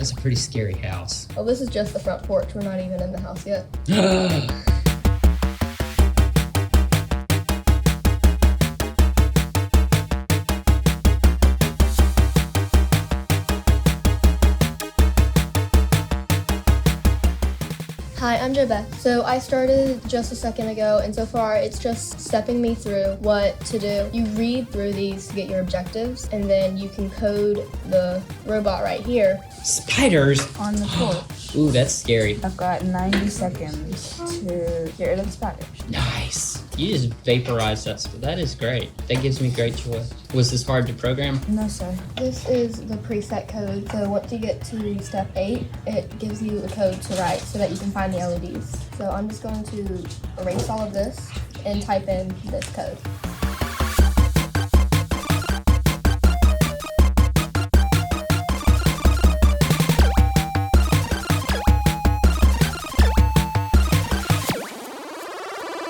That's a pretty scary house. Well, this is just the front porch. We're not even in the house yet. Hi, I'm JoBeth. So I started just a second ago, and so far it's just stepping me through what to do. You read through these to get your objectives, and then you can code the robot right here. Spiders? On the porch. Ooh, that's scary. I've got 90 seconds to get rid of the spiders. Nice. You just vaporized that. That is great. That gives me great joy. Was this hard to program? No, sir. This is the preset code. So once you get to step 8, it gives you a code to write so that you can find the LEDs. So I'm just going to erase all of this and type in this code.